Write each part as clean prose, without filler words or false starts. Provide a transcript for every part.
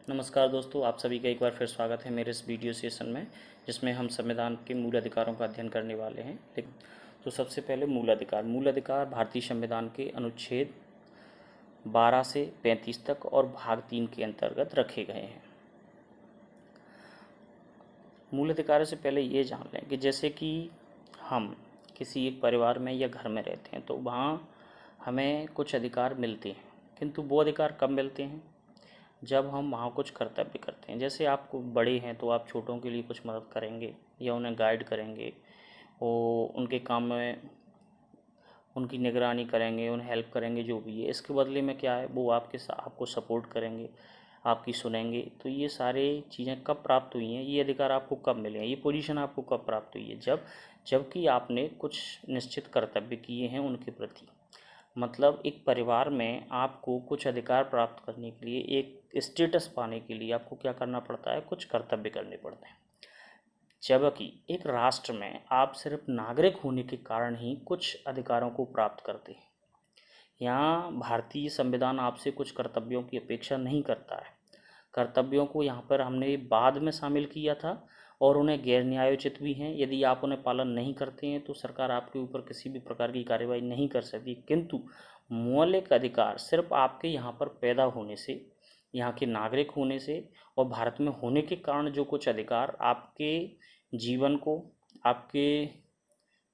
नमस्कार दोस्तों, आप सभी का एक बार फिर स्वागत है मेरे इस वीडियो सेशन में, जिसमें हम संविधान के मूल अधिकारों का अध्ययन करने वाले हैं। तो सबसे पहले मूल अधिकार भारतीय संविधान के अनुच्छेद 12 से 35 तक और भाग 3 के अंतर्गत रखे गए हैं। मूल अधिकारों से पहले ये जान लें कि जैसे कि हम किसी एक परिवार में या घर में रहते हैं तो वहाँ हमें कुछ अधिकार मिलते हैं, किंतु वो अधिकार कब मिलते हैं? जब हम वहाँ कुछ कर्तव्य करते हैं। जैसे आप बड़े हैं तो आप छोटों के लिए कुछ मदद करेंगे या उन्हें गाइड करेंगे, और उनके काम में उनकी निगरानी करेंगे, उन्हें हेल्प करेंगे, जो भी है। इसके बदले में क्या है, वो आपको सपोर्ट करेंगे, आपकी सुनेंगे। तो ये सारे चीज़ें कब प्राप्त हुई हैं, ये अधिकार आपको कब मिले हैं, ये पोजीशन आपको कब प्राप्त हुई है? जबकि आपने कुछ निश्चित कर्तव्य किए हैं उनके प्रति। मतलब एक परिवार में आपको कुछ अधिकार प्राप्त करने के लिए, एक स्टेटस पाने के लिए आपको क्या करना पड़ता है? कुछ कर्तव्य करने पड़ते हैं। जबकि एक राष्ट्र में आप सिर्फ नागरिक होने के कारण ही कुछ अधिकारों को प्राप्त करते हैं। यहाँ भारतीय संविधान आपसे कुछ कर्तव्यों की अपेक्षा नहीं करता है। कर्तव्यों को यहाँ पर हमने बाद में शामिल किया था, और उन्हें गैर न्यायोचित भी हैं। यदि आप उन्हें पालन नहीं करते हैं तो सरकार आपके ऊपर किसी भी प्रकार की कार्रवाई नहीं कर सकती। किंतु मौलिक अधिकार सिर्फ आपके यहाँ पर पैदा होने से, यहाँ के नागरिक होने से और भारत में होने के कारण जो कुछ अधिकार आपके जीवन को, आपके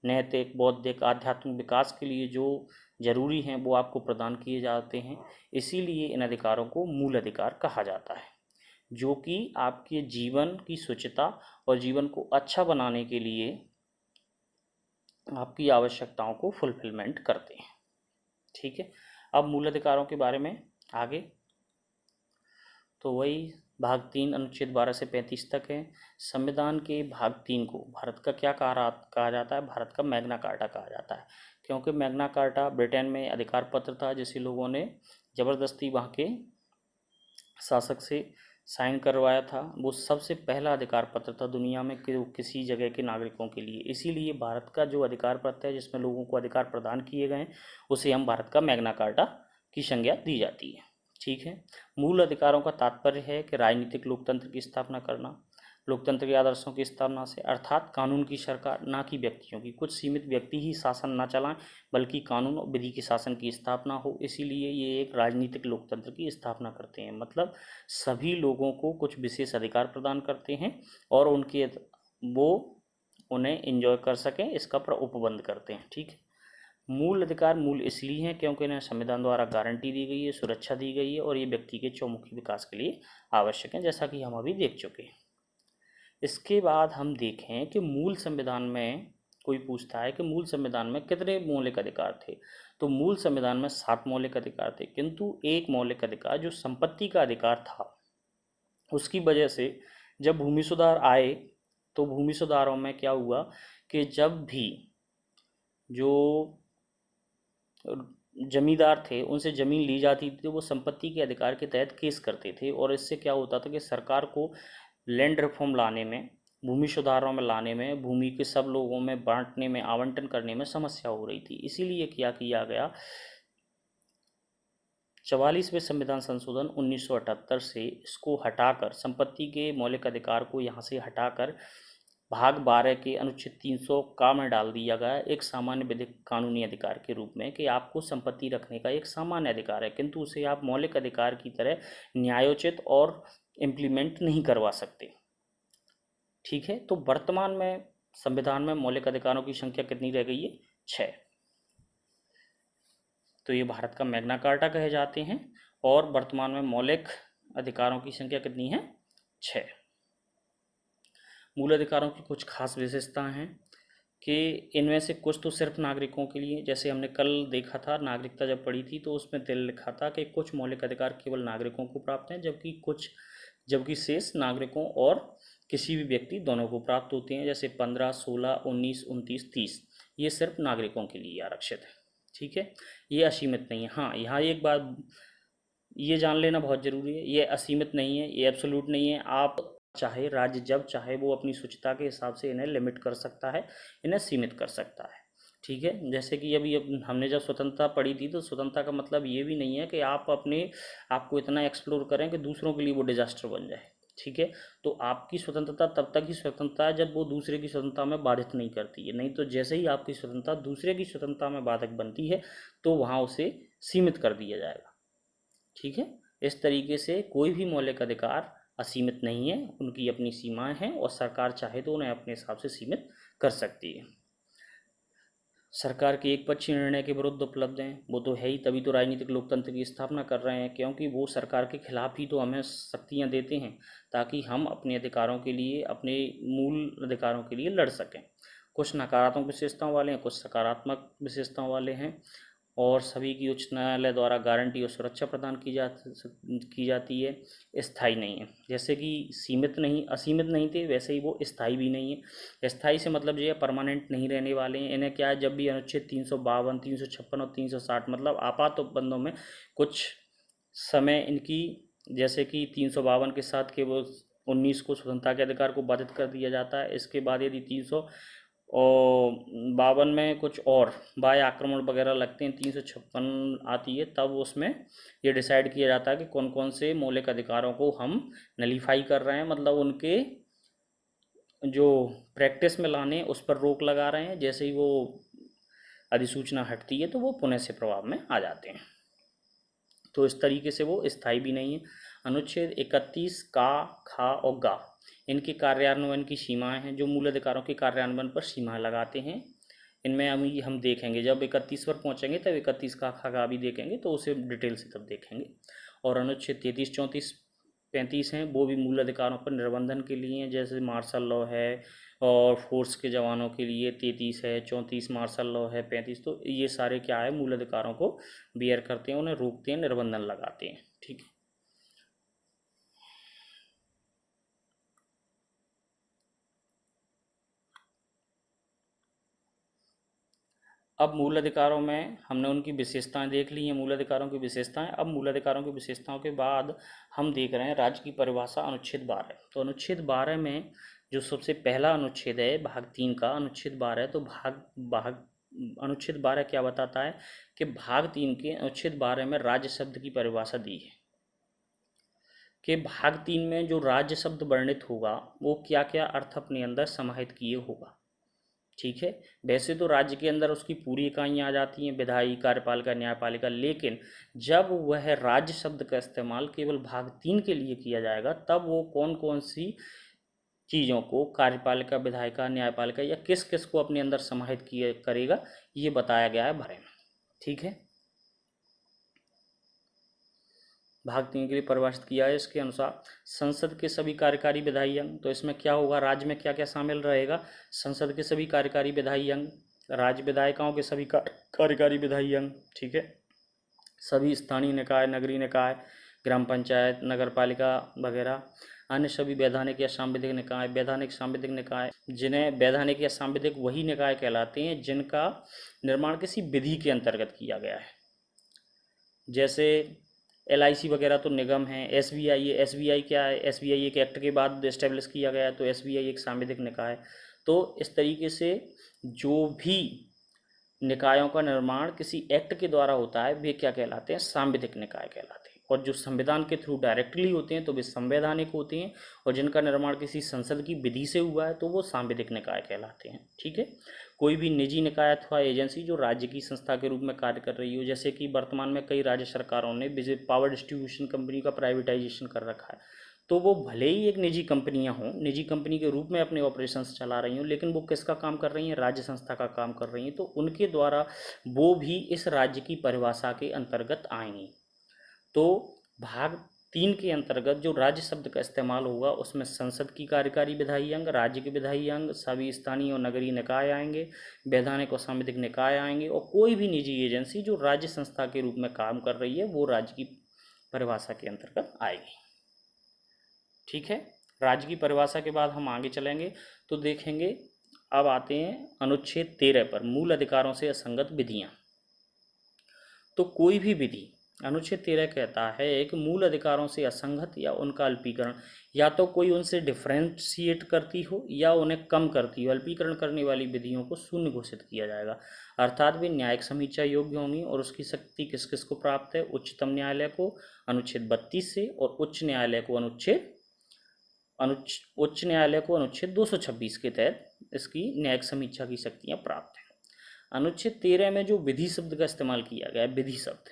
नैतिक, बौद्धिक, आध्यात्मिक विकास के लिए जो जरूरी हैं, वो आपको प्रदान किए जाते हैं। इसीलिए इन अधिकारों को मूल अधिकार कहा जाता है, जो कि आपके जीवन की शुचिता और जीवन को अच्छा बनाने के लिए आपकी आवश्यकताओं को फुलफिलमेंट करते हैं। ठीक है, अब मूल अधिकारों के बारे में आगे। तो वही भाग 3 अनुच्छेद 12 से 35 तक है। संविधान के भाग 3 को भारत का क्या कहा जाता है? भारत का मैग्ना कार्टा कहा जाता है, क्योंकि मैग्ना कार्टा ब्रिटेन में अधिकार पत्र था जिसे लोगों ने ज़बरदस्ती वहाँ के शासक से साइन करवाया था। वो सबसे पहला अधिकार पत्र था दुनिया में कि किसी जगह के नागरिकों के लिए। इसीलिए भारत का जो अधिकार पत्र है, जिसमें लोगों को अधिकार प्रदान किए गए हैं, उसे हम भारत का मैग्ना कार्टा की संज्ञा दी जाती है। ठीक है, मूल अधिकारों का तात्पर्य है कि राजनीतिक लोकतंत्र की स्थापना करना, लोकतंत्र के आदर्शों की स्थापना से, अर्थात कानून की सरकार, ना कि व्यक्तियों की। कुछ सीमित व्यक्ति ही शासन न चलाएं, बल्कि कानून और विधि के शासन की स्थापना हो। इसीलिए ये एक राजनीतिक लोकतंत्र की स्थापना करते हैं। मतलब सभी लोगों को कुछ विशेष अधिकार प्रदान करते हैं और वो उन्हें एंजॉय कर सकें, इसका उपबंध करते हैं। ठीक है, मूल अधिकार मूल इसलिए हैं क्योंकि इन्हें संविधान द्वारा गारंटी दी गई है, सुरक्षा दी गई है, और ये व्यक्ति के चौमुखी विकास के लिए आवश्यक है, जैसा कि हम अभी देख चुके हैं। इसके बाद हम देखें कि मूल संविधान में, कोई पूछता है कि मूल संविधान में कितने मौलिक अधिकार थे, तो मूल संविधान में 7 मौलिक अधिकार थे। किंतु एक मौलिक अधिकार जो संपत्ति का अधिकार था, उसकी वजह से जब भूमि सुधार आए तो भूमि सुधारों में क्या हुआ कि जब भी जो जमींदार थे उनसे ज़मीन ली जाती थी तो वो संपत्ति के अधिकार के तहत केस करते थे, और इससे क्या होता था कि सरकार को लैंड रिफॉर्म लाने में, भूमि सुधारों में लाने में, भूमि के सब लोगों में बांटने में, आवंटन करने में समस्या हो रही थी। इसीलिए क्या किया गया, 44वें संविधान संशोधन 1978 से इसको हटाकर, संपत्ति के मौलिक अधिकार को यहाँ से हटाकर भाग 12 के अनुच्छेद 300 का में डाल दिया गया एक सामान्य विधिक कानूनी अधिकार के रूप में, कि आपको संपत्ति रखने का एक सामान्य अधिकार है, किंतु उसे आप मौलिक अधिकार की तरह न्यायोचित और इम्प्लीमेंट नहीं करवा सकते। ठीक है, तो वर्तमान में संविधान में मौलिक अधिकारों की संख्या कितनी रह गई है? 6। तो ये भारत का मैग्ना कार्टा कहे जाते हैं, और वर्तमान में मौलिक अधिकारों की संख्या कितनी है? 6। मूल अधिकारों की कुछ खास विशेषताएं हैं कि इनमें से कुछ तो सिर्फ नागरिकों के लिए, जैसे हमने कल देखा था, नागरिकता जब पढ़ी थी तो उसमें लिखा था कि कुछ मौलिक अधिकार केवल नागरिकों को प्राप्त हैं, जबकि शेष नागरिकों और किसी भी व्यक्ति दोनों को प्राप्त होते हैं। जैसे 15, 16, 19, 29, 30 ये सिर्फ नागरिकों के लिए आरक्षित है। ठीक है, ये असीमित नहीं है। हाँ, यहाँ एक बात ये जान लेना बहुत ज़रूरी है, ये असीमित नहीं है, ये एब्सोल्यूट नहीं है। आप चाहे राज्य जब चाहे वो अपनी सूचिता के हिसाब से इन्हें लिमिट कर सकता है, इन्हें सीमित कर सकता है। ठीक है। जैसे कि अभी अब हमने जब स्वतंत्रता पढ़ी थी तो स्वतंत्रता का मतलब ये भी नहीं है कि आप अपने आप को इतना एक्सप्लोर करें कि दूसरों के लिए वो डिजास्टर बन जाए। ठीक है। तो आपकी स्वतंत्रता तब तक ही स्वतंत्रता है जब वो दूसरे की स्वतंत्रता में बाधित नहीं करती है, नहीं तो जैसे ही आपकी स्वतंत्रता दूसरे की स्वतंत्रता में बाधक बनती है तो वहाँ उसे सीमित कर दिया जाएगा। ठीक है। इस तरीके से कोई भी मौलिक अधिकार असीमित नहीं है, उनकी अपनी सीमाएं हैं और सरकार चाहे तो उन्हें अपने हिसाब से सीमित कर सकती है। सरकार के एक पक्षीय निर्णय के विरुद्ध उपलब्ध हैं, वो तो है ही, तभी तो राजनीतिक लोकतंत्र की स्थापना कर रहे हैं, क्योंकि वो सरकार के खिलाफ ही तो हमें शक्तियां देते हैं ताकि हम अपने अधिकारों के लिए, अपने मूल अधिकारों के लिए लड़ सकें। कुछ नकारात्मक विशेषताओं वाले हैं, कुछ सकारात्मक विशेषताओं वाले हैं, और सभी की उच्च न्यायालय द्वारा गारंटी और सुरक्षा प्रदान की जाती है। स्थायी नहीं है, जैसे कि सीमित नहीं, असीमित नहीं थे, वैसे ही वो स्थायी भी नहीं है। स्थायी से मतलब ये परमानेंट नहीं रहने वाले हैं। इन्हें क्या है, जब भी अनुच्छेद 352, 356 और 360 मतलब आपात उपबंधों में कुछ समय इनकी, जैसे कि 352 के साथ के वो 19 को स्वतंत्रता के अधिकार को बाधित कर दिया जाता है। इसके बाद यदि 352 में कुछ और बाह्य आक्रमण वगैरह लगते हैं, 356 आती है, तब उसमें ये डिसाइड किया जाता है कि कौन कौन से मौलिक अधिकारों को हम नलीफाई कर रहे हैं, मतलब उनके जो प्रैक्टिस में लाने उस पर रोक लगा रहे हैं। जैसे ही वो अधिसूचना हटती है तो वो पुनः से प्रभाव में आ जाते हैं। तो इस तरीके से वो स्थायी भी नहीं है। अनुच्छेद 31 का, खा और गा, इनके कार्यान्वयन की सीमाएं हैं, जो मूल अधिकारों के कार्यान्वयन पर सीमाएं लगाते हैं। इनमें हम देखेंगे, जब 31 पर पहुंचेंगे तब 31 का, खा, गा भी देखेंगे, तो उसे डिटेल से तब देखेंगे। और अनुच्छेद 33, 34, 35 हैं, वो भी मूल अधिकारों पर निर्बंधन के लिए हैं, जैसे मार्शल लॉ है, और फोर्स के जवानों के लिए 33 है, 34 मार्शल लॉ है, 35। तो ये सारे क्या है, मूल अधिकारों को बियर करते हैं, उन्हें रोकते हैं, निर्बंधन लगाते हैं। ठीक है। अब मूल अधिकारों में हमने उनकी विशेषताएं देख ली हैं, मूल अधिकारों की विशेषताएं। अब मूल अधिकारों की विशेषताओं के बाद हम देख रहे हैं राज्य की परिभाषा, अनुच्छेद 12। तो अनुच्छेद 12 में जो सबसे पहला अनुच्छेद है भाग 3 का, अनुच्छेद 12, तो भाग भाग अनुच्छेद 12 क्या बताता है कि भाग 3 के अनुच्छेद 12 में राज्य शब्द की परिभाषा दी है कि भाग 3 में जो राज्य शब्द वर्णित होगा वो क्या क्या अर्थ अपने अंदर समाहित किए होगा। ठीक है। वैसे तो राज्य के अंदर उसकी पूरी इकाइयाँ आ जाती हैं, विधायी, कार्यपालिका, न्यायपालिका, लेकिन जब वह राज्य शब्द का इस्तेमाल केवल भाग 3 के लिए किया जाएगा तब वो कौन कौन सी चीज़ों को, कार्यपालिका, विधायिका, न्यायपालिका, या किस किस को अपने अंदर समाहित किए करेगा, ये बताया गया है बारे में। ठीक है। भाग 3 के लिए परिभाषित किया है इसके अनुसार, संसद के सभी कार्यकारी विधायी अंग। तो इसमें क्या होगा, राज्य में क्या क्या शामिल रहेगा, संसद के सभी कार्यकारी विधायी अंग, राज्य विधायिकाओं के सभी कार्यकारी विधायी अंग। ठीक है। सभी स्थानीय निकाय, नगरीय निकाय, ग्राम पंचायत, नगर पालिका वगैरह, अन्य सभी वैधानिक या सांविधिक निकाय। वैधानिक, सांविधिक निकाय, जिन्हें वैधानिक या सांविधिक वही निकाय कहलाते हैं जिनका निर्माण किसी विधि के अंतर्गत किया गया है। जैसे LIC वगैरह तो निगम है, SBI है। SBI क्या है, SBI एक एक्ट के बाद इस्टेब्लिश किया गया है, तो SBI एक सांविधिक निकाय। तो इस तरीके से जो भी निकायों का निर्माण किसी एक्ट के द्वारा होता है वे क्या कहलाते हैं, सांविधिक निकाय कहलाते हैं। और जो संविधान के थ्रू डायरेक्टली होते हैं तो वे संवैधानिक होते हैं, और जिनका निर्माण किसी संसद की विधि से हुआ है तो वो सांविधिक निकाय कहलाते हैं। ठीक है। कोई भी निजी निकाय अथवा एजेंसी जो राज्य की संस्था के रूप में कार्य कर रही हो, जैसे कि वर्तमान में कई राज्य सरकारों ने पावर डिस्ट्रीब्यूशन कंपनी का प्राइवेटाइजेशन कर रखा है, तो वो भले ही एक निजी कंपनियां हों, निजी कंपनी के रूप में अपने ऑपरेशंस चला रही हों, लेकिन वो किसका काम कर रही हैं, राज्य संस्था का काम कर रही हैं, तो उनके द्वारा वो भी इस राज्य की परिभाषा के अंतर्गत आएंगी। तो भाग 3 के अंतर्गत जो राज्य शब्द का इस्तेमाल होगा उसमें संसद की कार्यकारी विधायी अंग, राज्य के विधायी अंग, सभी स्थानीय और नगरीय निकाय आएंगे, वैधानिक और सांविधिक निकाय आएंगे, और कोई भी निजी एजेंसी जो राज्य संस्था के रूप में काम कर रही है वो राज्य की परिभाषा के अंतर्गत आएगी। ठीक है। राज्य की परिभाषा के बाद हम आगे चलेंगे तो देखेंगे, अब आते हैं अनुच्छेद 13 पर, मूल अधिकारों से असंगत विधियां। तो कोई भी विधि अनुच्छेद 13 कहता है कि मूल अधिकारों से असंगत या उनका अल्पीकरण, या तो कोई उनसे डिफ्रेंशिएट करती हो या उन्हें कम करती हो, अल्पीकरण करने वाली विधियों को शून्य घोषित किया जाएगा। अर्थात वे न्यायिक समीक्षा योग्य होंगी और उसकी शक्ति किस किस को प्राप्त है? उच्चतम न्यायालय को अनुच्छेद 32 से, और उच्च न्यायालय को अनुच्छेद 226 के तहत इसकी न्यायिक समीक्षा की शक्तियाँ प्राप्त हैं। अनुच्छेद 13 में जो विधि शब्द का इस्तेमाल किया गया है, विधि शब्द,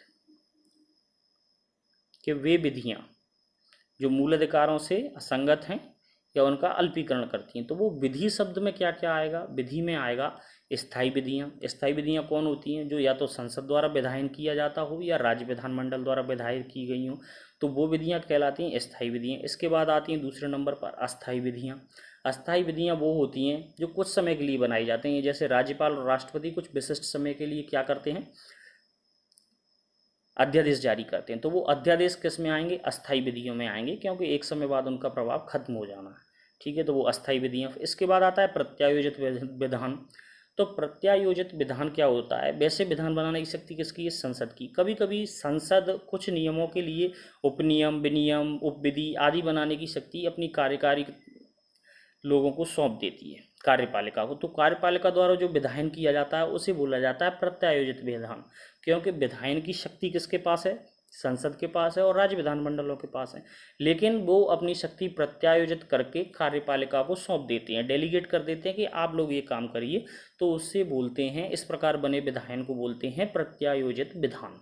कि वे विधियां जो मूल अधिकारों से असंगत हैं या उनका अल्पीकरण करती हैं, तो वो विधि शब्द में क्या क्या आएगा? विधि में आएगा स्थायी विधियां। स्थायी विधियां कौन होती हैं? जो या तो संसद द्वारा विधायन किया जाता हो या राज्य विधानमंडल द्वारा विधायन की गई हो, तो वो विधियां कहलाती हैं स्थायी विधियां। इसके बाद आती हैं दूसरे नंबर पर अस्थायी विधियां। अस्थायी विधियां वो होती हैं जो कुछ समय के लिए बनाई जाती हैं, जैसे राज्यपाल और राष्ट्रपति कुछ विशिष्ट समय के लिए क्या करते हैं? अध्यादेश जारी करते हैं। तो वो अध्यादेश किस में आएंगे? अस्थायी विधियों में आएंगे, क्योंकि एक समय बाद उनका प्रभाव खत्म हो जाना है। ठीक है, तो वो अस्थायी विधियां। इसके बाद आता है प्रत्यायोजित विधान। तो प्रत्यायोजित विधान क्या होता है? वैसे विधान बनाने की शक्ति किसकी है? संसद की। कभी कभी संसद कुछ नियमों के लिए उपनियम, विनियम, उपविधि आदि बनाने की शक्ति अपनी कार्यकारी लोगों को सौंप देती है, कार्यपालिका को। तो कार्यपालिका द्वारा जो विधायन किया जाता है उसे बोला जाता है प्रत्यायोजित विधान, क्योंकि विधायन की शक्ति किसके पास है? संसद के पास है और राज्य विधानमंडलों के पास है, लेकिन वो अपनी शक्ति प्रत्यायोजित करके कार्यपालिका को सौंप देते हैं, डेलीगेट कर देते हैं कि आप लोग ये काम करिए। तो उससे बोलते हैं, इस प्रकार बने विधायन को बोलते हैं प्रत्यायोजित विधान।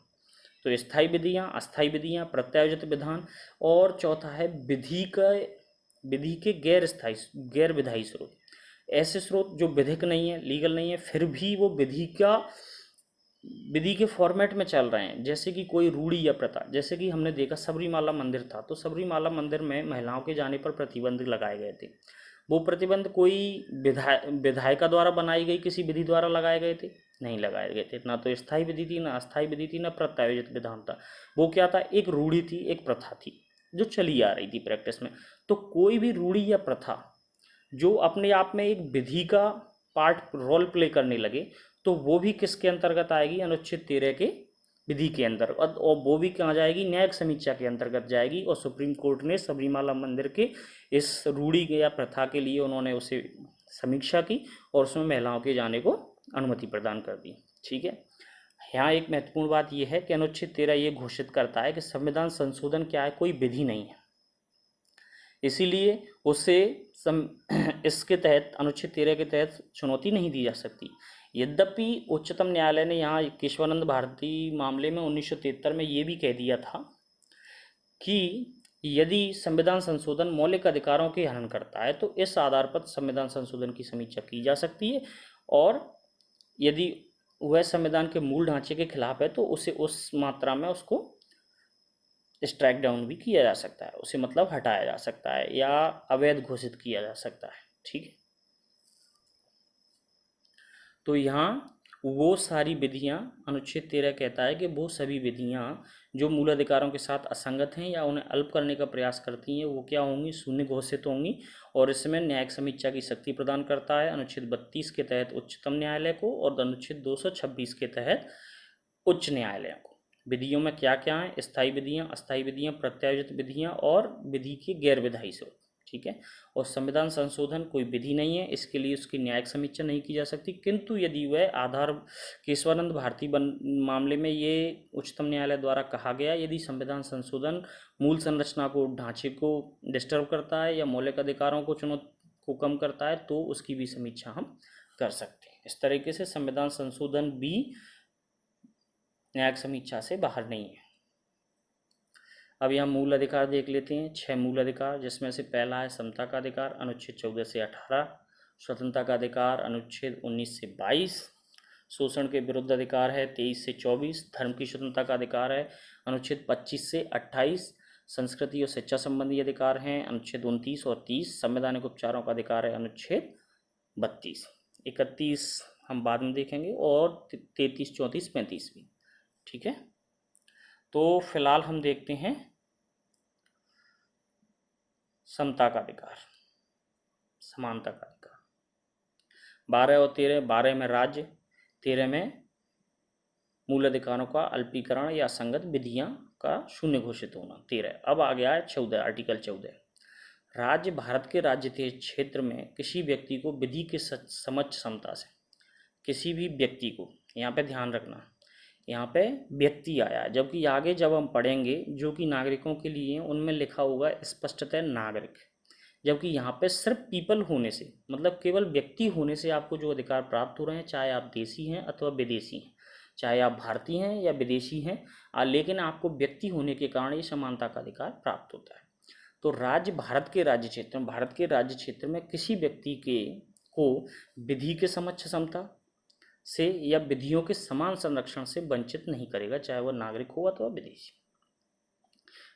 तो स्थायी विधियाँ, अस्थायी विधियाँ, प्रत्यायोजित विधान। और चौथा है विधि के गैर विधायी स्रोत। ऐसे स्रोत जो विधिक नहीं है, लीगल नहीं है, फिर भी वो विधि के फॉर्मेट में चल रहे हैं, जैसे कि कोई रूढ़ी या प्रथा। जैसे कि हमने देखा सबरीमाला मंदिर था, तो सबरीमाला मंदिर में महिलाओं के जाने पर प्रतिबंध लगाए गए थे। वो प्रतिबंध कोई विधायिका द्वारा बनाई गई किसी विधि द्वारा लगाए गए थे? नहीं लगाए गए थे। ना तो स्थायी विधि थी, ना अस्थायी विधि थी, ना प्रत्यायोजित विधान था। वो क्या था? एक रूढ़ी थी, एक प्रथा थी जो चली आ रही थी प्रैक्टिस में। तो कोई भी रूढ़ी या प्रथा जो अपने आप में एक विधि का पार्ट, रोल प्ले करने लगे, तो वो भी किसके अंतर्गत आएगी? अनुच्छेद 13 के विधि के अंतर्गत। और वो भी कहाँ जाएगी? न्यायिक समीक्षा के अंतर्गत जाएगी। और सुप्रीम कोर्ट ने सबरीमाला मंदिर के इस रूढ़ी या प्रथा के लिए उन्होंने उसे समीक्षा की और उसमें महिलाओं के जाने को अनुमति प्रदान कर दी। ठीक है, यहाँ एक महत्वपूर्ण बात यह है कि अनुच्छेद 13 ये घोषित करता है कि संविधान संशोधन क्या है? कोई विधि नहीं है, इसीलिए उसे इसके तहत, अनुच्छेद 13 के तहत चुनौती नहीं दी जा सकती। यद्यपि उच्चतम न्यायालय ने यहाँ केशवानंद भारती मामले में 1973 में ये भी कह दिया था कि यदि संविधान संशोधन मौलिक अधिकारों के हनन करता है तो इस आधार पर संविधान संशोधन की समीक्षा की जा सकती है, और यदि वह संविधान के मूल ढांचे के खिलाफ है तो उसे उस मात्रा में उसको स्ट्राइक डाउन भी किया जा सकता है, उसे मतलब हटाया जा सकता है या अवैध घोषित किया जा सकता है। ठीक है, तो यहाँ वो सारी विधियाँ, अनुच्छेद 13 कहता है कि वो सभी विधियाँ जो मूल अधिकारों के साथ असंगत हैं या उन्हें अल्प करने का प्रयास करती हैं, वो क्या होंगी? शून्य घोषित होंगी। और इसमें न्यायिक समीक्षा की शक्ति प्रदान करता है अनुच्छेद 32 के तहत उच्चतम न्यायालय को और अनुच्छेद 226 के तहत उच्च न्यायालयों को। विधियों में क्या क्या है? स्थायी विधियाँ, अस्थायी विधियाँ, प्रत्यायोजित विधियाँ और विधि के गैर विधायी स्रोत। ठीक है, और संविधान संशोधन कोई विधि नहीं है, इसके लिए उसकी न्यायिक समीक्षा नहीं की जा सकती। किंतु यदि वह आधार, केशवानंद भारती मामले में ये उच्चतम न्यायालय द्वारा कहा गया, यदि संविधान संशोधन मूल संरचना को, ढांचे को डिस्टर्ब करता है या मौलिक अधिकारों को कम करता है, तो उसकी भी समीक्षा हम कर सकते हैं। इस तरीके से संविधान संशोधन भी न्यायिक समीक्षा से बाहर नहीं है। अब यहाँ मूल अधिकार देख लेते हैं। 6 मूल अधिकार, जिसमें से पहला है समता का अधिकार, अनुच्छेद 14 से 18। स्वतंत्रता का अधिकार, अनुच्छेद 19 से 22। शोषण के विरुद्ध अधिकार है 23 से 24। धर्म की स्वतंत्रता का अधिकार है अनुच्छेद 25 से 28। संस्कृति और शिक्षा संबंधी अधिकार हैं अनुच्छेद 29 और 30। संवैधानिक उपचारों का अधिकार है अनुच्छेद 32। 31 हम बाद में देखेंगे, और 33, 34, 35 भी। ठीक है, तो फिलहाल हम देखते हैं समता का अधिकार, समानता का अधिकार। 12 और 13, 12 में राज्य, 13 में मूल अधिकारों का अल्पीकरण या असंगत विधियां का शून्य घोषित होना। 13। अब आ गया है 14, आर्टिकल 14। राज्य भारत के राज्य के क्षेत्र में किसी व्यक्ति को विधि के समझ क्षमता से, किसी भी व्यक्ति को, यहाँ पे ध्यान रखना, यहाँ पे व्यक्ति आया है, जबकि आगे जब हम पढ़ेंगे जो कि नागरिकों के लिए उनमें लिखा होगा स्पष्टतः नागरिक, जबकि यहाँ पे सिर्फ पीपल होने से, मतलब केवल व्यक्ति होने से आपको जो अधिकार प्राप्त हो रहे हैं, चाहे आप देसी हैं अथवा विदेशी हैं, चाहे आप भारतीय हैं या विदेशी हैं, लेकिन आपको व्यक्ति होने के कारण ये समानता का अधिकार प्राप्त होता है। तो राज्य भारत के राज्य क्षेत्र में, भारत के राज्य क्षेत्र में किसी व्यक्ति के को विधि के समझ क्षमता से या विधियों के समान संरक्षण से वंचित नहीं करेगा, चाहे वह नागरिक हो अथवा विदेशी।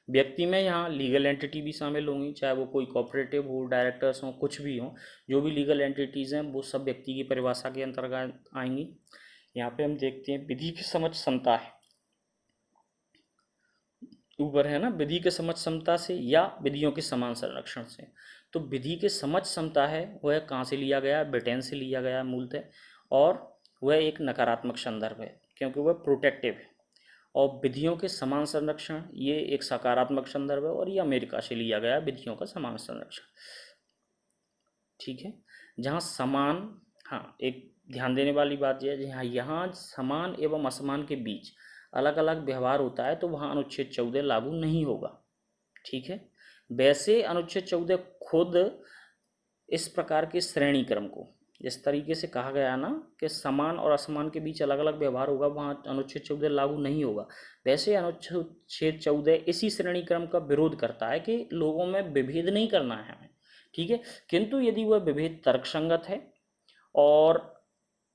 व्यक्ति में यहाँ लीगल एंटिटी भी शामिल होंगी, चाहे वो कोई कोऑपरेटिव हो, डायरेक्टर्स हों, कुछ भी हों, जो भी लीगल एंटिटीज़ हैं वो सब व्यक्ति की परिभाषा के अंतर्गत आएंगी। यहाँ पे हम देखते हैं विधि की समझ क्षमता है, ऊपर है ना, विधि के समझ क्षमता से या विधियों के समान संरक्षण से। तो विधि के समझ क्षमता है वह कहाँ से लिया गया, ब्रिटेन से लिया गया मूलतः, और वह एक नकारात्मक संदर्भ है क्योंकि वह प्रोटेक्टिव है। और विधियों के समान संरक्षण ये एक सकारात्मक संदर्भ है, और ये अमेरिका से लिया गया विधियों का समान संरक्षण। ठीक है, जहाँ समान, हाँ एक ध्यान देने वाली बात यह है, यहाँ समान एवं असमान के बीच अलग अलग व्यवहार होता है तो वहाँ अनुच्छेद 14 लागू नहीं होगा। ठीक है, वैसे अनुच्छेद 14 खुद इस प्रकार के श्रेणी क्रम को, जिस तरीके से कहा गया ना कि समान और असमान के बीच अलग अलग व्यवहार होगा, वहाँ अनुच्छेद 14 लागू नहीं होगा। वैसे अनुच्छेद 14 इसी श्रेणी क्रम का विरोध करता है कि लोगों में विभेद नहीं करना है हमें। ठीक है, किंतु यदि वह विभेद तर्कसंगत है और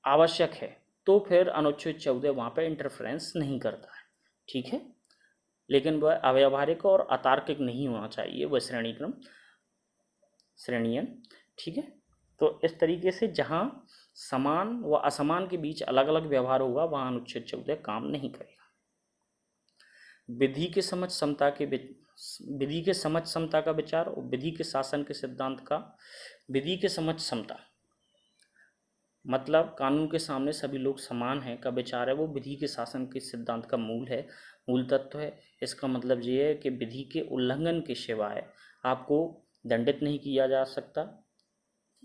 आवश्यक है तो फिर अनुच्छेद 14 वहाँ पर इंटरफेरेंस नहीं करता है। ठीक है, लेकिन वह अव्यावहारिक और अतार्किक नहीं होना चाहिए वह श्रेणियन। ठीक है, तो इस तरीके से जहाँ समान व असमान के बीच अलग अलग व्यवहार होगा वहाँ अनुच्छेद 14 काम नहीं करेगा। विधि के समझ क्षमता का विचार और विधि के शासन के सिद्धांत का। विधि के समझ क्षमता मतलब कानून के सामने सभी लोग समान हैं का विचार है, वो विधि के शासन के सिद्धांत का मूल तत्व है। इसका मतलब ये है कि विधि के उल्लंघन के सिवाय आपको दंडित नहीं किया जा सकता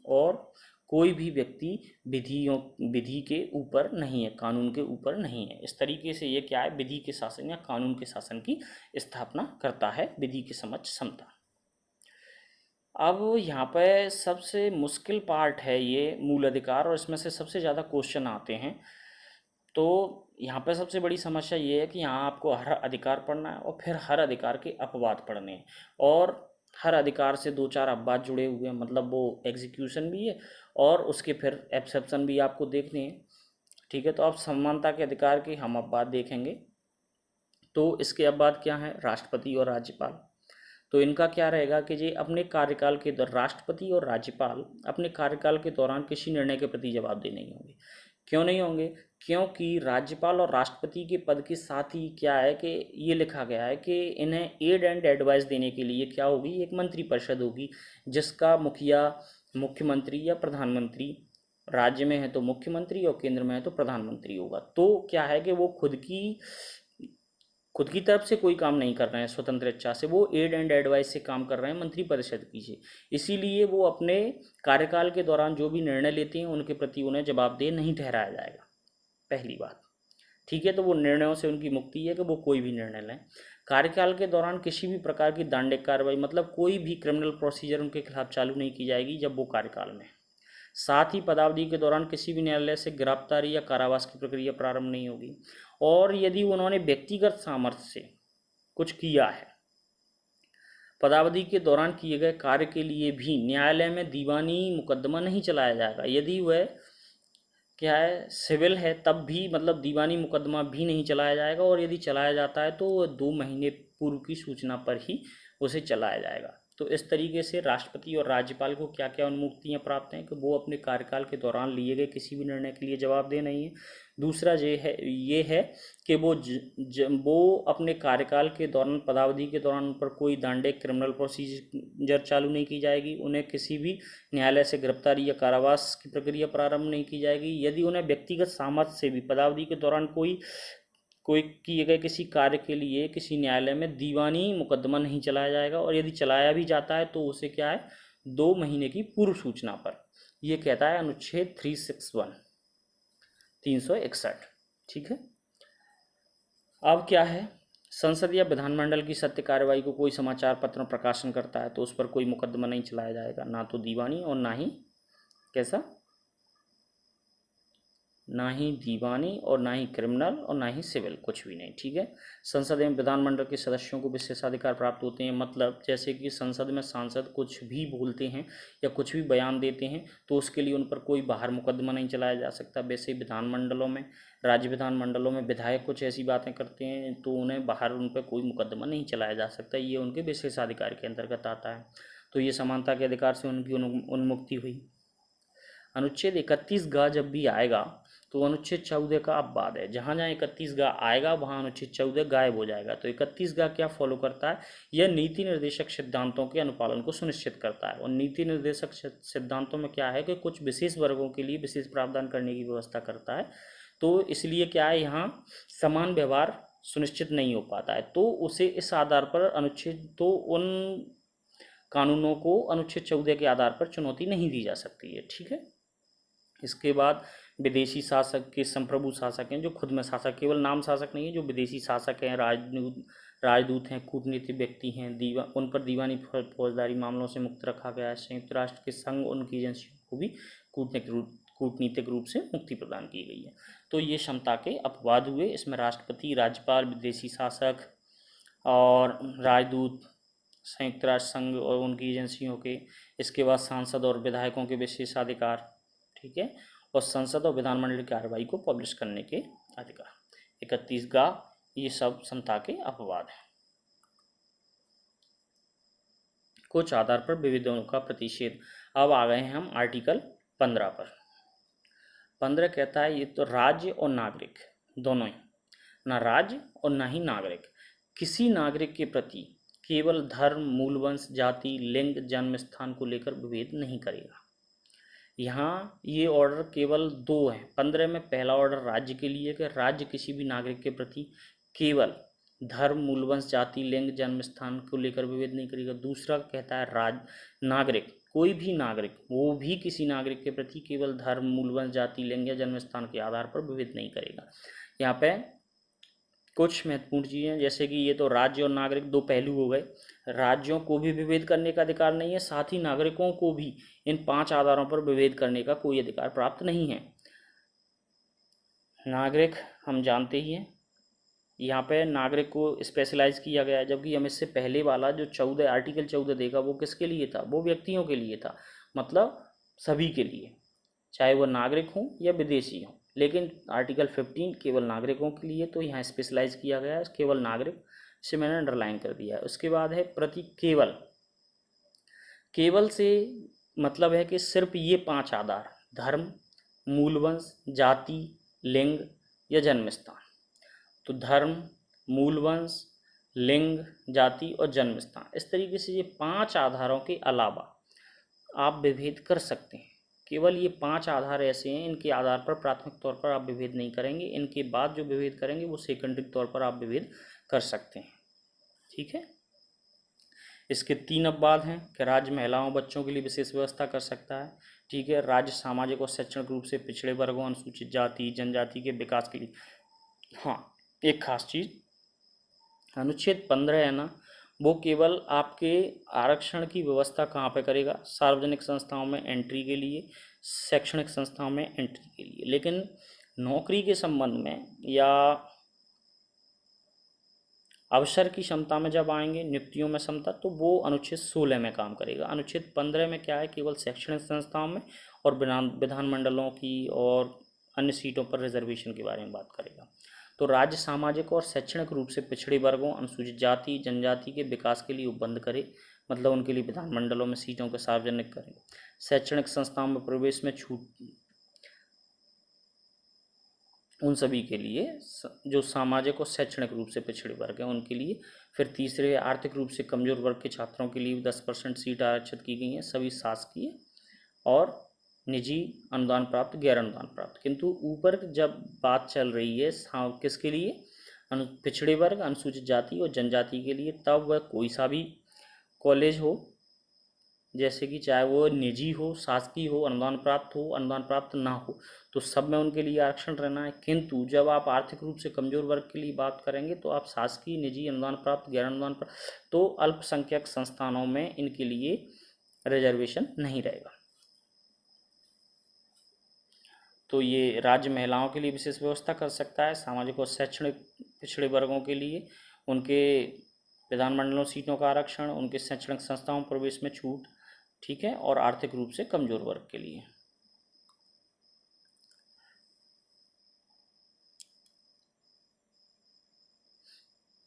और कोई भी व्यक्ति विधि के ऊपर नहीं है, कानून के ऊपर नहीं है। इस तरीके से ये क्या है, विधि के शासन या कानून के शासन की स्थापना करता है विधि की समझ क्षमता। अब यहाँ पे सबसे मुश्किल पार्ट है ये मूल अधिकार, और इसमें से सबसे ज़्यादा क्वेश्चन आते हैं। तो यहाँ पे सबसे बड़ी समस्या ये है कि यहाँ आपको हर अधिकार पढ़ना है और फिर हर अधिकार के अपवाद पढ़ने हैं, और हर अधिकार से 2-4 अपवाद जुड़े हुए हैं, मतलब वो एग्जीक्यूशन भी है और उसके फिर एक्सेप्शन भी आपको देखने हैं। ठीक है, तो अब समानता के अधिकार के हम अपवाद देखेंगे। तो इसके अपवाद क्या हैं, राष्ट्रपति और राज्यपाल। तो इनका क्या रहेगा कि ये अपने कार्यकाल के दौरान, राष्ट्रपति और राज्यपाल अपने कार्यकाल के दौरान किसी निर्णय के प्रति जवाबदेह नहीं होंगे। क्यों नहीं होंगे, क्योंकि राज्यपाल और राष्ट्रपति के पद के साथ ही क्या है कि ये लिखा गया है कि इन्हें एड एंड एडवाइस देने के लिए क्या होगी, एक मंत्रिपरिषद होगी जिसका मुखिया मुख्यमंत्री या प्रधानमंत्री, राज्य में है तो मुख्यमंत्री और केंद्र में है तो प्रधानमंत्री होगा। तो क्या है कि वो खुद की तरफ से कोई काम नहीं कर रहे हैं स्वतंत्र इच्छा से, वो एड एंड एडवाइस से काम कर रहे हैं मंत्रिपरिषद की से। इसीलिए वो अपने कार्यकाल के दौरान जो भी निर्णय लेते हैं उनके प्रति उन्हें जवाबदेह नहीं ठहराया जाएगा, पहली बात। ठीक है, तो वो निर्णयों से उनकी मुक्ति है कि वो कोई भी निर्णय लें। कार्यकाल के दौरान किसी भी प्रकार की दंडिक कार्रवाई, मतलब कोई भी क्रिमिनल प्रोसीजर उनके खिलाफ चालू नहीं की जाएगी जब वो कार्यकाल में। साथ ही पदावधि के दौरान किसी भी न्यायालय से गिरफ्तारी या कारावास की प्रक्रिया प्रारंभ नहीं होगी। और यदि उन्होंने व्यक्तिगत सामर्थ्य से कुछ किया है, पदावधि के दौरान किए गए कार्य के लिए भी न्यायालय में दीवानी मुकदमा नहीं चलाया जाएगा। यदि वह क्या है सिविल है तब भी, मतलब दीवानी मुकदमा भी नहीं चलाया जाएगा, और यदि चलाया जाता है तो 2 महीने पूर्व की सूचना पर ही उसे चलाया जाएगा। तो इस तरीके से राष्ट्रपति और राज्यपाल को क्या क्या उन्मुक्तियाँ प्राप्त हैं कि वो अपने कार्यकाल के दौरान लिए गए किसी भी निर्णय के लिए जवाबदेह नहीं है। दूसरा ये है कि वो अपने कार्यकाल के दौरान, पदावधि के दौरान उन पर कोई दंडिक क्रिमिनल प्रोसीजर चालू नहीं की जाएगी, उन्हें किसी भी न्यायालय से गिरफ्तारी या कारावास की प्रक्रिया प्रारंभ नहीं की जाएगी। यदि उन्हें व्यक्तिगत सामर्थ्य से भी पदावधि के दौरान कोई कोई किए गए किसी कार्य के लिए किसी न्यायालय में दीवानी मुकदमा नहीं चलाया जाएगा, और यदि चलाया भी जाता है तो उसे क्या है, 2 महीने की पूर्व सूचना पर। ये कहता है अनुच्छेद 361, 361। ठीक है। अब क्या है, संसद या विधानमंडल की सत्य कार्यवाही को कोई समाचार पत्र में प्रकाशन करता है तो उस पर कोई मुकदमा नहीं चलाया जाएगा, ना तो दीवानी और ना ही कैसा, ना ही दीवानी और ना ही क्रिमिनल और ना ही सिविल, कुछ भी नहीं। ठीक है। संसद एवं विधानमंडल के सदस्यों को विशेषाधिकार प्राप्त होते हैं, मतलब जैसे कि संसद में सांसद कुछ भी बोलते हैं या कुछ भी बयान देते हैं तो उसके लिए उन पर कोई बाहर मुकदमा नहीं चलाया जा सकता। वैसे विधानमंडलों में, राज्य विधानमंडलों में विधायक कुछ ऐसी बातें करते हैं तो उन्हें बाहर उन पर कोई मुकदमा नहीं चलाया जा सकता, ये उनके विशेषाधिकार के अंतर्गत आता है। तो ये समानता के अधिकार से उनकी उन्मुक्ति हुई। अनुच्छेद 31 जब भी आएगा तो अनुच्छेद 14 का अपवाद है, जहाँ जहाँ 31 आएगा वहाँ अनुच्छेद 14 गायब हो जाएगा। तो 31 क्या फॉलो करता है, यह नीति निर्देशक सिद्धांतों के अनुपालन को सुनिश्चित करता है। और नीति निर्देशक सिद्धांतों में क्या है कि कुछ विशेष वर्गों के लिए विशेष प्रावधान करने की व्यवस्था करता है, तो इसलिए क्या है, यहाँ समान व्यवहार सुनिश्चित नहीं हो पाता है, तो उसे इस आधार पर अनुच्छेद, तो उन कानूनों को अनुच्छेद 14 के आधार पर चुनौती नहीं दी जा सकती है। ठीक है। इसके बाद विदेशी शासक के संप्रभु शासक हैं, जो खुद में शासक, केवल नाम शासक नहीं है, जो विदेशी शासक हैं, राजदूत हैं, कूटनीतिक व्यक्ति हैं, उन पर दीवानी फौजदारी मामलों से मुक्त रखा गया है। संयुक्त राष्ट्र के संघ उनकी एजेंसियों को भी कूटनीतिक रूप से मुक्ति प्रदान की गई है। तो ये क्षमता के अपवाद हुए। इसमें राष्ट्रपति, राज्यपाल, विदेशी शासक और राजदूत, संयुक्त राष्ट्र संघ और उनकी एजेंसियों के, इसके बाद सांसद और विधायकों के विशेषाधिकार। ठीक है। और संसद और विधानमंडल की कार्रवाई को पब्लिश करने के अधिकार। 31 ये सब समता के अपवाद हैं। कुछ आधार पर विविधों का प्रतिषेध। अब आ गए हैं हम आर्टिकल 15 पर। 15 कहता है, ये तो राज्य और नागरिक दोनों ही, ना राज्य और ना ही नागरिक किसी नागरिक के प्रति केवल धर्म, मूलवंश, जाति, लिंग, जन्म स्थान को लेकर विभेद नहीं करेगा। यहाँ ये ऑर्डर केवल 2 हैं। 15 में पहला ऑर्डर राज्य के लिए कि राज्य किसी भी नागरिक के प्रति केवल धर्म, मूलवंश, जाति, लिंग, जन्म स्थान को लेकर विभेद नहीं करेगा। दूसरा कहता है नागरिक, कोई भी नागरिक, वो भी किसी नागरिक के प्रति केवल धर्म, मूलवंश, जाति, लिंग या जन्म स्थान के आधार पर विभेद नहीं करेगा। यहाँ पे कुछ महत्वपूर्ण चीज़ें, जैसे कि ये तो राज्य और नागरिक 2 पहलू हो गए। राज्यों को भी विभेद करने का अधिकार नहीं है, साथ ही नागरिकों को भी इन 5 आधारों पर विभेद करने का कोई अधिकार प्राप्त नहीं है। नागरिक हम जानते ही हैं, यहाँ पे नागरिक को स्पेशलाइज किया गया है, जबकि हम इससे पहले वाला जो 14 आर्टिकल 14 देखा वो किसके लिए था, वो व्यक्तियों के लिए था, मतलब सभी के लिए, चाहे वो नागरिक हों या विदेशी हों। लेकिन आर्टिकल 15 केवल नागरिकों के लिए, तो यहाँ स्पेशलाइज किया गया है केवल नागरिक, इसे मैंने अंडरलाइन कर दिया है। उसके बाद है प्रति केवल। केवल से मतलब है कि सिर्फ ये 5 आधार, धर्म, मूलवंश, जाति, लिंग या जन्म स्थान। तो धर्म, मूलवंश, लिंग, जाति और जन्म स्थान, इस तरीके से ये 5 आधारों के अलावा आप विभेद कर सकते हैं। केवल ये 5 आधार ऐसे हैं, इनके आधार पर प्राथमिक तौर पर आप विभेद नहीं करेंगे, इनके बाद जो विभेद करेंगे वो सेकेंडरी तौर पर आप विभेद कर सकते हैं। ठीक है। इसके 3 अपवाद हैं कि राज्य महिलाओं, बच्चों के लिए विशेष व्यवस्था कर सकता है। ठीक है। राज्य सामाजिक और शैक्षणिक रूप से पिछड़े वर्गों, अनुसूचित जाति, जनजाति के विकास के लिए। हाँ, एक खास चीज़, अनुच्छेद 15 है ना, वो केवल आपके आरक्षण की व्यवस्था कहाँ पे करेगा, सार्वजनिक संस्थाओं में एंट्री के लिए, शैक्षणिक संस्थाओं में एंट्री के लिए। लेकिन नौकरी के संबंध में या अवसर की क्षमता में जब आएंगे, नियुक्तियों में क्षमता, तो वो अनुच्छेद 16 में काम करेगा। अनुच्छेद 15 में क्या है, केवल शैक्षणिक संस्थाओं में और विधानमंडलों की और अन्य सीटों पर रिजर्वेशन के बारे में बात करेगा। तो राज्य सामाजिक और शैक्षणिक रूप से पिछड़े वर्गों, अनुसूचित जाति, जनजाति के विकास के लिए उपबंध करे, मतलब उनके लिए विधानमंडलों में सीटों के सार्वजनिक करे। शैक्षणिक संस्थाओं में प्रवेश में छूट उन सभी के लिए जो सामाजिक और शैक्षणिक रूप से पिछड़े वर्ग हैं उनके लिए। फिर तीसरे, आर्थिक रूप से कमजोर वर्ग के छात्रों के लिए 10% सीट आरक्षित की गई हैं, सभी शासकीय और निजी अनुदान प्राप्त, गैर अनुदान प्राप्त। किंतु ऊपर जब बात चल रही है किसके लिए, पिछड़े वर्ग, अनुसूचित जाति और जनजाति के लिए, तब वह कोई सा भी कॉलेज हो, जैसे कि चाहे वो निजी हो, शासकीय हो, अनुदान प्राप्त हो, अनुदान प्राप्त ना हो, तो सब में उनके लिए आरक्षण रहना है। किंतु जब आप आर्थिक रूप से कमजोर वर्ग के लिए बात करेंगे तो आप शासकीय, निजी, अनुदान प्राप्त, गैर अनुदान प्राप्त, तो अल्पसंख्यक संस्थानों में इनके लिए रिजर्वेशन नहीं रहेगा। तो ये राज्य महिलाओं के लिए विशेष व्यवस्था कर सकता है। सामाजिक और शैक्षणिक पिछड़े वर्गों के लिए उनके विधानमंडलों सीटों का आरक्षण, उनके शैक्षणिक संस्थाओं प्रवेश में छूट, ठीक है, और आर्थिक रूप से कमजोर वर्ग के लिए।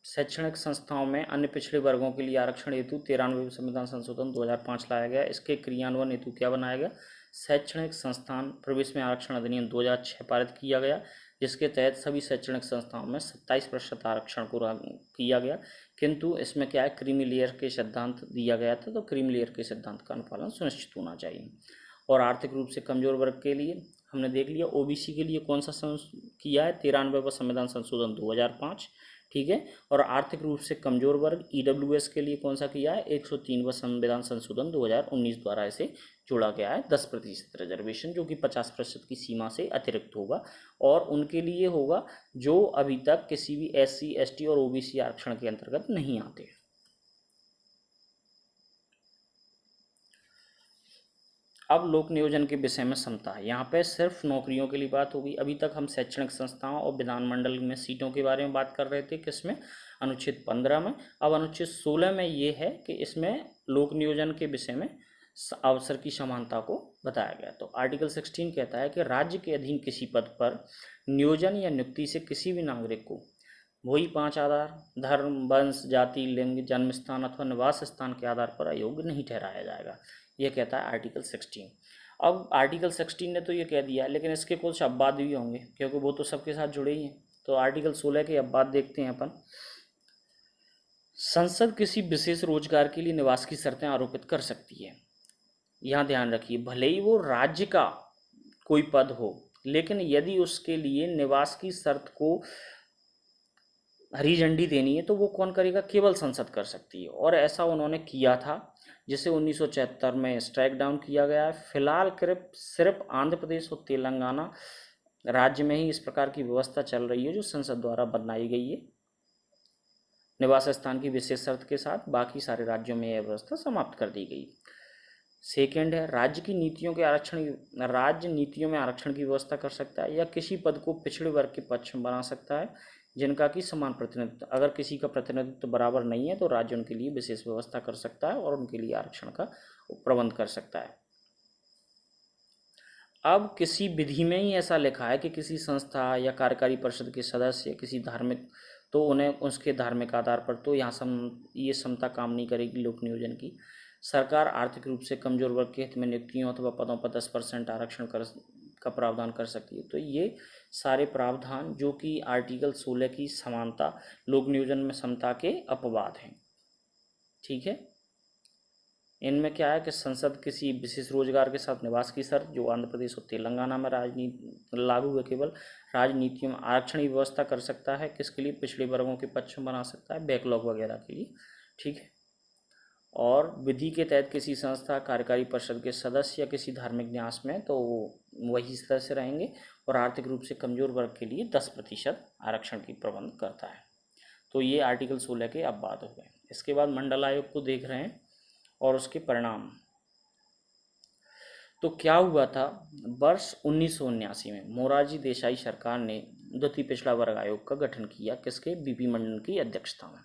शैक्षणिक संस्थाओं में अन्य पिछड़े वर्गों के लिए आरक्षण हेतु 93वें संविधान संशोधन 2005 लाया गया। इसके क्रियान्वयन हेतु क्या बनाया गया? शैक्षणिक संस्थान प्रवेश में आरक्षण अधिनियम 2006 पारित किया गया, जिसके तहत सभी शैक्षणिक संस्थाओं में 27% आरक्षण को किया गया। किंतु इसमें क्या है, क्रीमी लेयर के सिद्धांत दिया गया था, तो क्रीमी लेयर के सिद्धांत का अनुपालन सुनिश्चित होना चाहिए। और आर्थिक रूप से कमजोर वर्ग के लिए हमने देख लिया। ओबीसी के लिए कौन सा किया है? 93वां संविधान संशोधन 2005, ठीक है। और आर्थिक रूप से कमजोर वर्ग ईडब्ल्यूएस के लिए कौन सा किया है? 103वां संविधान संशोधन 2019 द्वारा इसे जोड़ा गया है 10% रिजर्वेशन, जो कि 50% की सीमा से अतिरिक्त होगा, और उनके लिए होगा जो अभी तक किसी भी SC, ST और OBC आरक्षण के अंतर्गत नहीं आते। अब लोक नियोजन के विषय में समता है। यहाँ पे सिर्फ नौकरियों के लिए बात होगी। अभी तक हम शैक्षणिक संस्थाओं और विधानमंडल में सीटों के बारे में बात कर रहे थे, किसमें? अनुच्छेद 15 में। अब अनुच्छेद 16 में ये है कि इसमें लोक नियोजन के विषय में अवसर की समानता को बताया गया। तो आर्टिकल 16 कहता है कि राज्य के अधीन किसी पद पर नियोजन या नियुक्ति से किसी भी नागरिक को वही 5 आधार, धर्म, वंश, जाति, लिंग, जन्म स्थान अथवा निवास स्थान के आधार पर अयोग्य नहीं ठहराया जाएगा। यह कहता है आर्टिकल 16। अब आर्टिकल 16 ने तो ये कह दिया, लेकिन इसके कुछ अपवाद भी होंगे, क्योंकि वो तो सबके साथ जुड़े ही हैं। तो आर्टिकल 16 के अपवाद देखते हैं अपन। संसद किसी विशेष रोजगार के लिए निवास की शर्तें आरोपित कर सकती है। यहाँ ध्यान रखिए, भले ही वो राज्य का कोई पद हो, लेकिन यदि उसके लिए निवास की शर्त को हरी झंडी देनी है तो वो कौन करेगा? केवल संसद कर सकती है। और ऐसा उन्होंने किया था, जिसे 1976 में स्ट्राइक डाउन किया गया है। फिलहाल सिर्फ आंध्र प्रदेश और तेलंगाना राज्य में ही इस प्रकार की व्यवस्था चल रही है, जो संसद द्वारा बनाई गई है निवास स्थान की विशेष शर्त के साथ। बाकी सारे राज्यों में यह व्यवस्था समाप्त कर दी गई। सेकेंड है, राज्य नीतियों में आरक्षण की व्यवस्था कर सकता है, या किसी पद को पिछड़े वर्ग के पक्ष में बना सकता है जिनका कि समान प्रतिनिधित्व, अगर किसी का प्रतिनिधित्व बराबर नहीं है तो राज्य उनके लिए विशेष व्यवस्था कर सकता है और उनके लिए आरक्षण का प्रबंध कर सकता है। अब किसी विधि में ही ऐसा लिखा है कि किसी संस्था या कार्यकारी परिषद के सदस्य किसी धार्मिक, तो उन्हें उसके धार्मिक आधार पर, तो यहाँ ये समता काम नहीं करेगी लोक नियोजन की। सरकार आर्थिक रूप से कमजोर वर्ग के हित में नियुक्तियों अथवा पदों पर 10% आरक्षण का प्रावधान कर सकती है। तो ये सारे प्रावधान जो कि आर्टिकल 16 की समानता, लोक नियोजन में समता के अपवाद हैं, ठीक है। इनमें क्या है कि संसद किसी विशेष रोजगार के साथ निवास की शर्त, जो आंध्र प्रदेश और तेलंगाना में लागू है, केवल राजनीतियों में आरक्षण की व्यवस्था कर सकता है। किसके लिए? पिछड़े वर्गों के पक्ष में बना सकता है, बैकलॉग वगैरह के लिए, ठीक है। और विधि के तहत किसी संस्था, कार्यकारी परिषद के सदस्य या किसी धार्मिक न्यास में, तो वो वही सदस्य रहेंगे। और आर्थिक रूप से कमजोर वर्ग के लिए 10% आरक्षण की प्रबंध करता है। तो ये आर्टिकल 16 के अपवाद हो गए। इसके बाद मंडल आयोग को देख रहे हैं और उसके परिणाम। तो क्या हुआ था, वर्ष 1979 में मोरारजी देसाई सरकार ने द्वितीय पिछड़ा वर्ग आयोग का गठन किया। किसके? बीपी मंडल की अध्यक्षता में,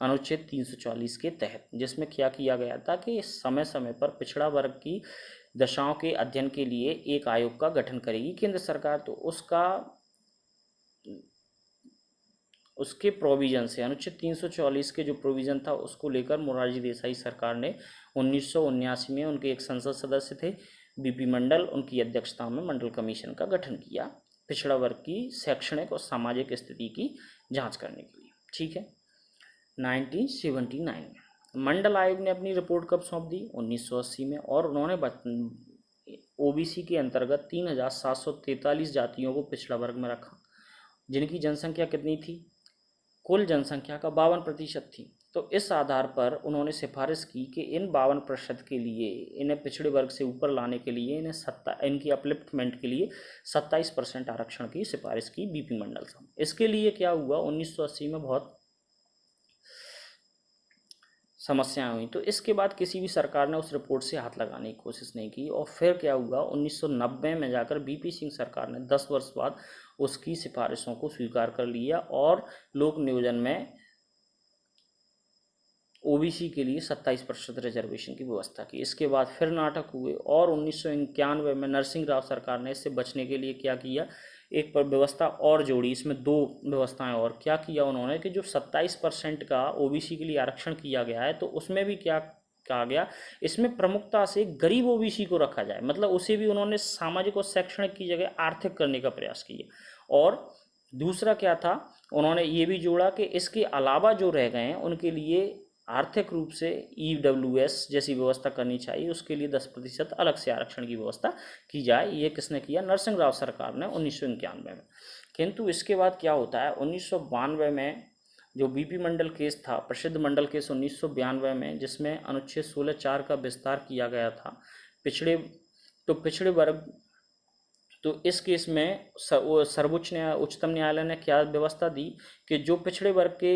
अनुच्छेद 340 के तहत, जिसमें क्या किया गया था कि समय समय पर पिछड़ा वर्ग की दशाओं के अध्ययन के लिए एक आयोग का गठन करेगी केंद्र सरकार। तो उसके प्रोविजन से, अनुच्छेद 340 के जो प्रोविजन था उसको लेकर मोरारजी देसाई सरकार ने 1979 में, उनके एक संसद सदस्य थे बीपी मंडल, उनकी अध्यक्षता में मंडल कमीशन का गठन किया पिछड़ा वर्ग की शैक्षणिक और सामाजिक स्थिति की जांच करने के लिए, ठीक है। 1979 में मंडल आयोग ने अपनी रिपोर्ट कब सौंप दी? 1980 में। और उन्होंने ओबीसी के अंतर्गत 3743 जातियों को पिछड़ा वर्ग में रखा, जिनकी जनसंख्या कितनी थी? कुल जनसंख्या का 52% थी। तो इस आधार पर उन्होंने सिफारिश की कि इन 52% के लिए, इन्हें पिछड़े वर्ग से ऊपर लाने के लिए, इनकी अपलिफ्टमेंट के लिए 27% आरक्षण की सिफारिश की बीपी मंडल साहब। इसके लिए क्या हुआ, 1980 में बहुत समस्याएं हुई। तो इसके बाद किसी भी सरकार ने उस रिपोर्ट से हाथ लगाने की कोशिश नहीं की, और फिर क्या हुआ, 1990 में जाकर बीपी सिंह सरकार ने 10 वर्ष बाद उसकी सिफारिशों को स्वीकार कर लिया और लोक नियोजन में ओबीसी के लिए 27% रिजर्वेशन की व्यवस्था की। इसके बाद फिर नाटक हुए और 1991 में नरसिंह राव सरकार ने इससे बचने के लिए क्या किया, एक पर व्यवस्था और जोड़ी। इसमें 2 व्यवस्थाएं और क्या किया उन्होंने कि जो 27% का ओबीसी के लिए आरक्षण किया गया है, तो उसमें भी क्या कहा गया, इसमें प्रमुखता से गरीब ओबीसी को रखा जाए। मतलब उसे भी उन्होंने सामाजिक और शैक्षणिक की जगह आर्थिक करने का प्रयास किया। और दूसरा क्या था, उन्होंने ये भी जोड़ा कि इसके अलावा जो रह गए हैं उनके लिए आर्थिक रूप से ईडब्ल्यूएस जैसी व्यवस्था करनी चाहिए, उसके लिए 10% अलग से आरक्षण की व्यवस्था की जाए। ये किसने किया, नरसिंह राव सरकार ने 1991 में। किंतु इसके बाद क्या होता है, 1992 में जो बीपी मंडल केस था, प्रसिद्ध मंडल केस 1992 में, जिसमें अनुच्छेद 16(4) का विस्तार किया गया था पिछड़े वर्ग। तो इस केस में उच्चतम न्यायालय ने क्या व्यवस्था दी कि जो पिछड़े वर्ग के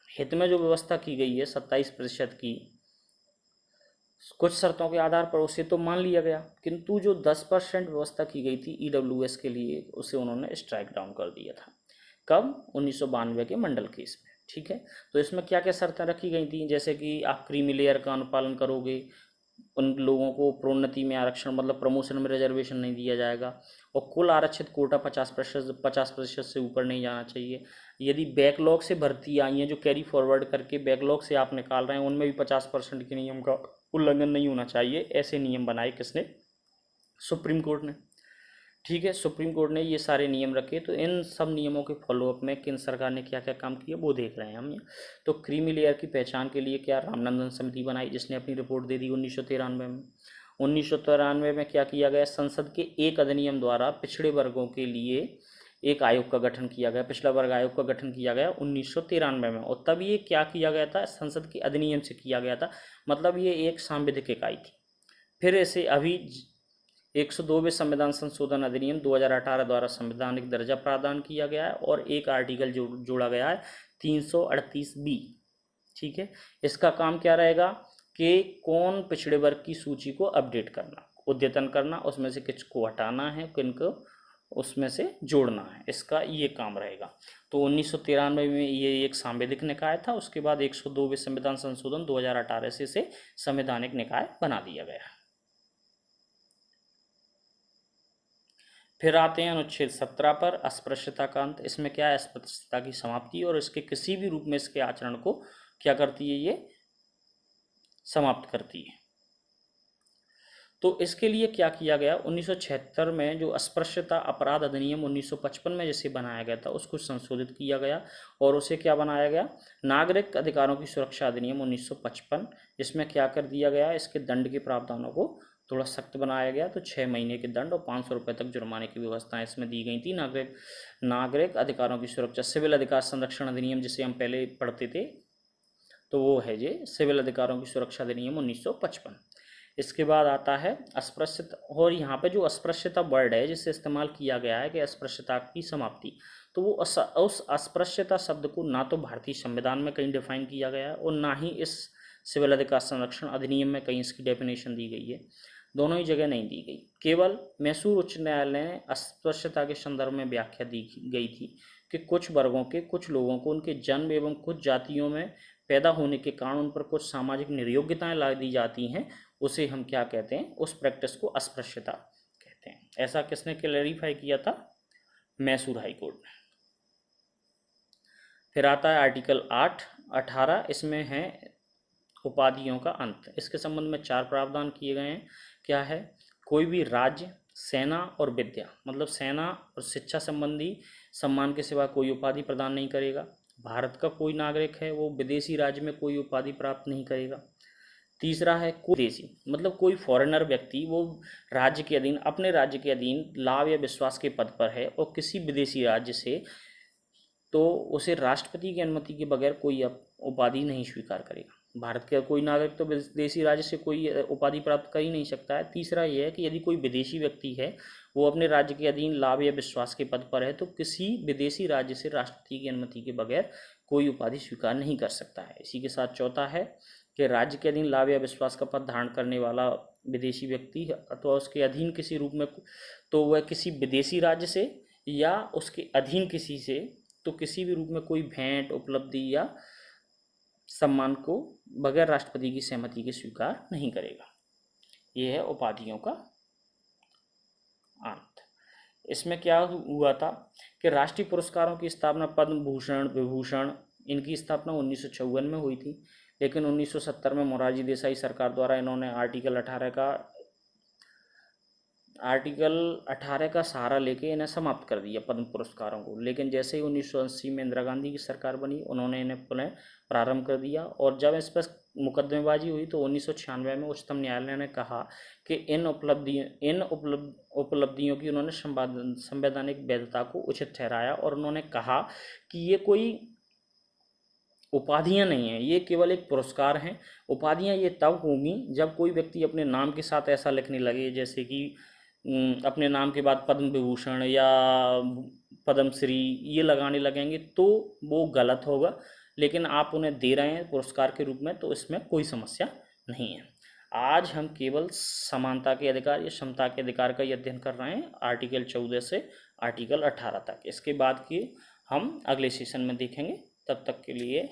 हित में जो व्यवस्था की गई है 27% की, कुछ शर्तों के आधार पर उसे तो मान लिया गया, किंतु जो 10% व्यवस्था की गई थी ईडब्ल्यूएस के लिए, उसे उन्होंने स्ट्राइक डाउन कर दिया था। कब, 1992 के मंडल केस में। ठीक है, तो इसमें क्या क्या शर्तें रखी गई थी, जैसे कि आप क्रीमी लेयर का अनुपालन करोगे, उन लोगों को प्रोन्नति में आरक्षण मतलब प्रमोशन में रिजर्वेशन नहीं दिया जाएगा, और कुल आरक्षित कोटा 50% से ऊपर नहीं जाना चाहिए। यदि बैकलॉग से भर्ती आई हैं, जो कैरी फॉरवर्ड करके बैकलॉग से आप निकाल रहे हैं, उनमें भी 50% के नियम का उल्लंघन नहीं होना चाहिए। ऐसे नियम बनाए किसने, सुप्रीम कोर्ट ने। ठीक है, सुप्रीम कोर्ट ने ये सारे नियम रखे। तो इन सब नियमों के फॉलोअप में केंद्र सरकार ने क्या क्या काम किया वो देख रहे हैं हम। तो क्रीमी लेयर की पहचान के लिए क्या, रामनंदन समिति बनाई, जिसने अपनी रिपोर्ट दे दी 1993 में। 1993 में क्या किया गया, संसद के एक अधिनियम द्वारा पिछड़े वर्गों के लिए एक आयोग का गठन किया गया, पिछड़ा वर्ग आयोग का गठन किया गया 1993 में। और तब ये क्या किया गया था, संसद के अधिनियम से किया गया था, मतलब ये एक सांविधिक इकाई थी। फिर ऐसे अभी 102वें संविधान संशोधन अधिनियम 2018 द्वारा संवैधानिक दर्जा प्रदान किया गया है, और एक आर्टिकल जोड़ा गया है 338B। ठीक है, इसका काम क्या रहेगा कि कौन पिछड़े वर्ग की सूची को अपडेट करना, अद्यतन करना, उसमें से किसको हटाना है, किनको उसमें से जोड़ना है, इसका ये काम रहेगा। तो 1993 में ये एक सांविधिक निकाय था। उसके बाद 102वें संविधान संशोधन 2018 से इसे संवैधानिक निकाय बना दिया गया। फिर आते हैं अनुच्छेद 17 पर, अस्पृश्यता का अंत। इसमें क्या है, अस्पृश्यता की समाप्ति, और इसके किसी भी रूप में इसके आचरण को क्या करती है, ये समाप्त करती है। तो इसके लिए क्या किया गया, 1976 में जो अस्पृश्यता अपराध अधिनियम 1955 में जैसे बनाया गया था, उसको संशोधित किया गया, और उसे क्या बनाया गया, नागरिक अधिकारों की सुरक्षा अधिनियम 1955, जिसमें क्या कर दिया गया, इसके दंड के प्रावधानों को थोड़ा सख्त बनाया गया। तो 6 महीने के दंड और 500 रुपये तक जुर्माने की व्यवस्थाएं इसमें दी गई थी। नागरिक अधिकारों की सुरक्षा, सिविल अधिकार संरक्षण अधिनियम जिसे हम पहले पढ़ते थे, तो वो है ये सिविल अधिकारों की सुरक्षा अधिनियम 1955। इसके बाद आता है अस्पृश्यता, और यहाँ पे जो अस्पृश्यता वर्ड है जिसे इस्तेमाल किया गया है कि अस्पृश्यता की समाप्ति, तो वो उस अस्पृश्यता शब्द को ना तो भारतीय संविधान में कहीं डिफाइन किया गया है, और ना ही इस सिविल अधिकार संरक्षण अधिनियम में कहीं इसकी डेफिनेशन दी गई है। दोनों ही जगह नहीं दी गई। केवल मैसूर उच्च न्यायालय ने अस्पृश्यता के संदर्भ में व्याख्या दी गई थी कि कुछ वर्गों के कुछ लोगों को उनके जन्म एवं कुछ जातियों में पैदा होने के कारण उन पर कुछ सामाजिक निर्योग्यताएं ला दी जाती हैं, उसे हम क्या कहते हैं, उस प्रैक्टिस को अस्पृश्यता कहते हैं। ऐसा किसने क्लैरिफाई किया था, मैसूर हाई कोर्ट ने। फिर आता है आर्टिकल 8-18, इसमें है उपाधियों का अंत। इसके संबंध में 4 प्रावधान किए गए हैं। क्या है, कोई भी राज्य, सेना और विद्या, मतलब सेना और शिक्षा संबंधी सम्मान के सिवा कोई उपाधि प्रदान नहीं करेगा। भारत का कोई नागरिक है वो विदेशी राज्य में कोई उपाधि प्राप्त नहीं करेगा। तीसरा है कोई देशी, मतलब कोई फॉरेनर व्यक्ति वो राज्य के अधीन, अपने राज्य के अधीन लाभ या विश्वास के पद पर है और किसी विदेशी राज्य से, तो उसे राष्ट्रपति की अनुमति के बगैर कोई उपाधि नहीं स्वीकार करेगा। भारत का कोई नागरिक तो विदेशी राज्य से कोई उपाधि प्राप्त कर ही नहीं सकता है। तीसरा ये है कि यदि कोई विदेशी व्यक्ति है, वो अपने राज्य के अधीन लाभ या विश्वास के पद पर है, तो किसी विदेशी राज्य से राष्ट्रपति की अनुमति के बगैर कोई उपाधि स्वीकार नहीं कर सकता है। इसी के साथ चौथा है कि राज्य के अधीन लाभ या विश्वास का पद धारण करने वाला विदेशी व्यक्ति अथवा उसके अधीन किसी रूप में, तो वह किसी विदेशी राज्य से या उसके अधीन किसी से, तो किसी भी रूप में कोई भेंट, उपलब्धि या सम्मान को बगैर राष्ट्रपति की सहमति के स्वीकार नहीं करेगा। यह है उपाधियों का अंत। इसमें क्या हुआ था कि राष्ट्रीय पुरस्कारों की स्थापना पद्म भूषण, विभूषण, इनकी स्थापना 1954 में हुई थी, लेकिन 1970 में मोरारजी देसाई सरकार द्वारा इन्होंने आर्टिकल 18 का सहारा लेके इन्हें समाप्त कर दिया पद्म पुरस्कारों को। लेकिन जैसे ही 1980 में इंदिरा गांधी की सरकार बनी, उन्होंने इन्हें पुनः प्रारंभ कर दिया। और जब इस पर मुकदमेबाजी हुई तो 1996 में उच्चतम न्यायालय ने कहा कि इन उपलब्धियों की उन्होंने संवैधानिक वैधता को उचित ठहराया, और उन्होंने कहा कि ये कोई उपाधियां नहीं हैं, ये केवल एक पुरस्कार हैं। उपाधियां ये तब होंगी जब कोई व्यक्ति अपने नाम के साथ ऐसा लिखने लगे, जैसे कि अपने नाम के बाद पद्म विभूषण या पद्मश्री ये लगाने लगेंगे, तो वो गलत होगा। लेकिन आप उन्हें दे रहे हैं पुरस्कार के रूप में, तो इसमें कोई समस्या नहीं है। आज हम केवल समानता के अधिकार या समता के अधिकार का ही अध्ययन कर रहे हैं, आर्टिकल 14 से आर्टिकल 18 तक। इसके बाद की हम अगले सेशन में देखेंगे। तब तक के लिए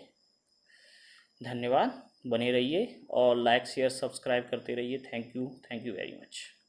धन्यवाद। बने रहिए और लाइक, शेयर, सब्सक्राइब करते रहिए। Thank you very much.